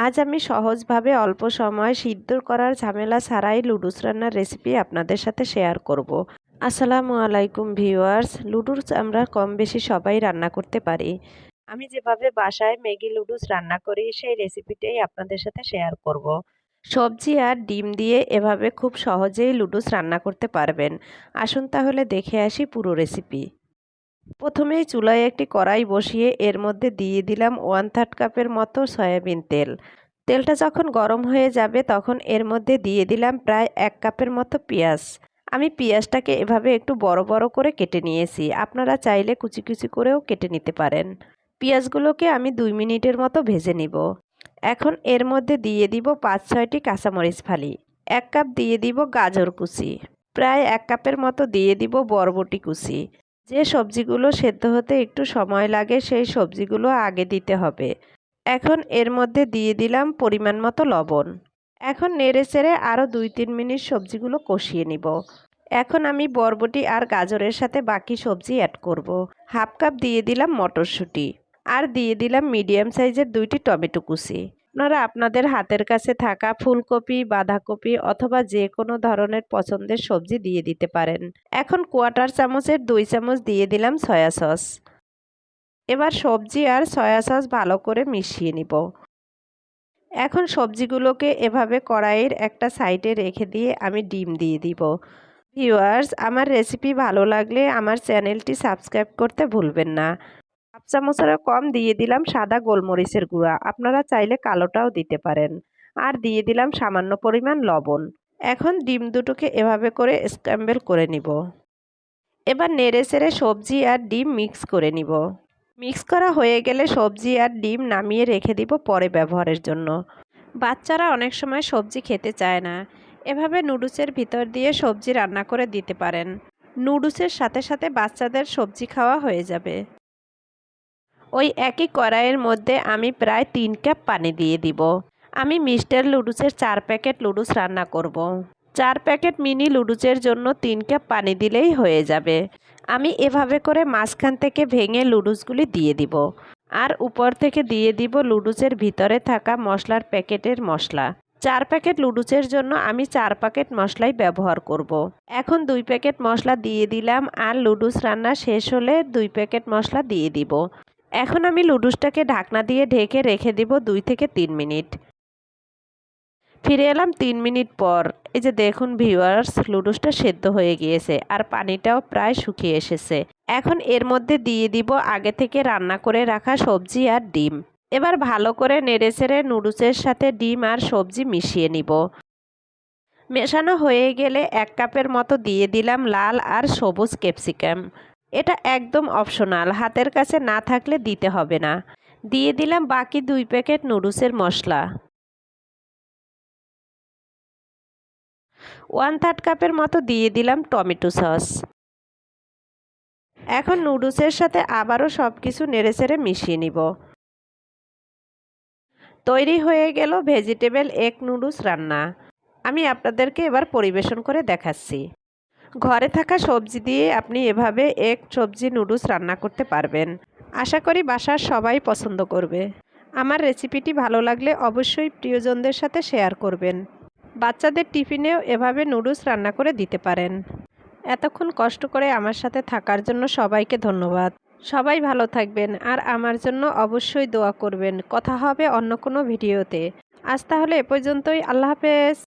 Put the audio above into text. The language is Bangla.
আজ আমি সহজভাবে অল্প সময় সিদ্ধ করার ঝামেলা ছাড়াই লুডুস রান্নার রেসিপি আপনাদের সাথে শেয়ার করব। আসসালামু আলাইকুম ভিউয়ার্স। লুডুস আমরা কম বেশি সবাই রান্না করতে পারি। আমি যেভাবে বাসায় ম্যাগি লুডুস রান্না করি সেই রেসিপিটাই আপনাদের সাথে শেয়ার করব। সবজি আর ডিম দিয়ে এভাবে খুব সহজেই লুডুস রান্না করতে পারবেন। আসুন তাহলে দেখে আসি পুরো রেসিপি। প্রথমেই চুলায় একটি কড়াই বসিয়ে এর মধ্যে দিয়ে দিলাম 1/3 কাপের মতো সয়াবিন তেল। তেলটা যখন গরম হয়ে যাবে তখন এর মধ্যে দিয়ে দিলাম প্রায় 1 কাপের মতো পেঁয়াজ। আমি পেঁয়াজটাকে এভাবে একটু বড় বড় করে কেটে নিয়েছি, আপনারা চাইলে কুচি কুচি করেও কেটে নিতে পারেন। পেঁয়াজগুলোকে আমি 2 মিনিটের মতো ভেজে নিব। এখন এর মধ্যে দিয়ে দিব 5-6টি কাঁচামরিচ ফালি। 1 কাপ দিয়ে দিব গাজর কুচি। প্রায় 1 কাপের মতো দিয়ে দিব বরবটি কুচি। যে সবজিগুলো সেদ্ধ হতে একটু সময় লাগে সেই সবজিগুলো আগে দিতে হবে। এখন এর মধ্যে দিয়ে দিলাম পরিমাণ মতো লবণ। এখন নেড়েচেড়ে আরও 2-3 মিনিট সবজিগুলো কষিয়ে নিব। এখন আমি বরবটি আর গাজরের সাথে বাকি সবজি অ্যাড করব। 1/2 কাপ দিয়ে দিলাম মটরশুঁটি আর দিয়ে দিলাম মিডিয়াম সাইজের 2টি টমেটো কুচি। আপনারা আপনাদের হাতের কাছে থাকা ফুলকপি, বাঁধাকপি অথবা যে কোনো ধরনের পছন্দের সবজি দিয়ে দিতে পারেন। এখন 1/4 চামচের 2 চামচ দিয়ে দিলাম সয়া সস। এবার সবজি আর সয়া সস ভালো করে মিশিয়ে নিব। এখন সবজিগুলোকে এভাবে কড়াইয়ের একটা সাইডে রেখে দিয়ে আমি ডিম দিয়ে দিব। ভিউয়ার্স, আমার রেসিপি ভালো লাগলে আমার চ্যানেলটি সাবস্ক্রাইব করতে ভুলবেন না। 1/2 চামচেরও কম দিয়ে দিলাম সাদা গোলমরিচের গুঁড়া, আপনারা চাইলে কালোটাও দিতে পারেন। আর দিয়ে দিলাম সামান্য পরিমাণ লবণ। এখন ডিম দুটোকে এভাবে করে স্ক্র্যাম্বল করে নিব। এবার নেড়েচেড়ে সবজি আর ডিম মিক্স করে নিব। মিক্স করা হয়ে গেলে সবজি আর ডিম নামিয়ে রেখে দিব পরে ব্যবহারের জন্য। বাচ্চারা অনেক সময় সবজি খেতে চায় না, এভাবে নুডলসের ভিতর দিয়ে সবজি রান্না করে দিতে পারেন। নুডলসের সাথে সাথে বাচ্চাদের সবজি খাওয়া হয়ে যাবে। ওই একই কড়াইয়ের মধ্যে আমি প্রায় 3 কাপ পানি দিয়ে দিব। আমি মিস্টার লুডুসের 4 প্যাকেট লুডুস রান্না করব। 4 প্যাকেট মিনি লুডুসের জন্য 3 কাপ পানি দিলেই হয়ে যাবে। আমি এভাবে করে মাঝখান থেকে ভেঙে লুডুসগুলি দিয়ে দিব। আর উপর থেকে দিয়ে দিব লুডুসের ভিতরে থাকা মশলার প্যাকেটের মশলা। 4 প্যাকেট লুডুসের জন্য আমি 4 প্যাকেট মশলাই ব্যবহার করব। এখন 2 প্যাকেট মশলা দিয়ে দিলাম আর লুডুস রান্না শেষ হলে 2 প্যাকেট মশলা দিয়ে দিব। এখন আমি লুডুসটাকে ঢাকনা দিয়ে ঢেকে রেখে দিব 2 থেকে 3 মিনিট। ফিরে এলাম 3 মিনিট পর। এই যে দেখুন ভিউয়ার্স, লুডুসটা সেদ্ধ হয়ে গিয়েছে আর পানিটাও প্রায় শুকিয়ে এসেছে। এখন এর মধ্যে দিয়ে দিব আগে থেকে রান্না করে রাখা সবজি আর ডিম। এবার ভালো করে নেড়েচেড়ে নুডলসের সাথে ডিম আর সবজি মিশিয়ে নিব। মেশানো হয়ে গেলে 1 কাপের মতো দিয়ে দিলাম লাল আর সবুজ ক্যাপসিকাম। এটা একদম অপশনাল, হাতের কাছে না থাকলে দিতে হবে না। দিয়ে দিলাম বাকি 2 প্যাকেট নুডলসের মশলা। 1/3 কাপের মতো দিয়ে দিলাম টমেটো সস। এখন নুডলসের সাথে আবারও সব কিছু নেড়েচেড়ে মিশিয়ে নিব। তৈরি হয়ে গেল ভেজিটেবল এগ নুডলস রান্না। আমি আপনাদেরকে এবার পরিবেশন করে দেখাচ্ছি। ঘরে থাকা সবজি দিয়ে আপনি এভাবে এগ সবজি নুডলস রান্না করতে পারবেন। আশা করি বাসার সবাই পছন্দ করবে। আমার রেসিপিটি ভালো লাগলে অবশ্যই প্রিয়জনদের সাথে শেয়ার করবেন। বাচ্চাদের টিফিনেও এভাবে নুডলস রান্না করে দিতে পারেন। এতক্ষণ কষ্ট করে আমার সাথে থাকার জন্য সবাইকে ধন্যবাদ। সবাই ভালো থাকবেন আর আমার জন্য অবশ্যই দোয়া করবেন। কথা হবে অন্য কোনো ভিডিওতে। আজ তাহলে এ পর্যন্তই। আল্লাহ হাফেজ।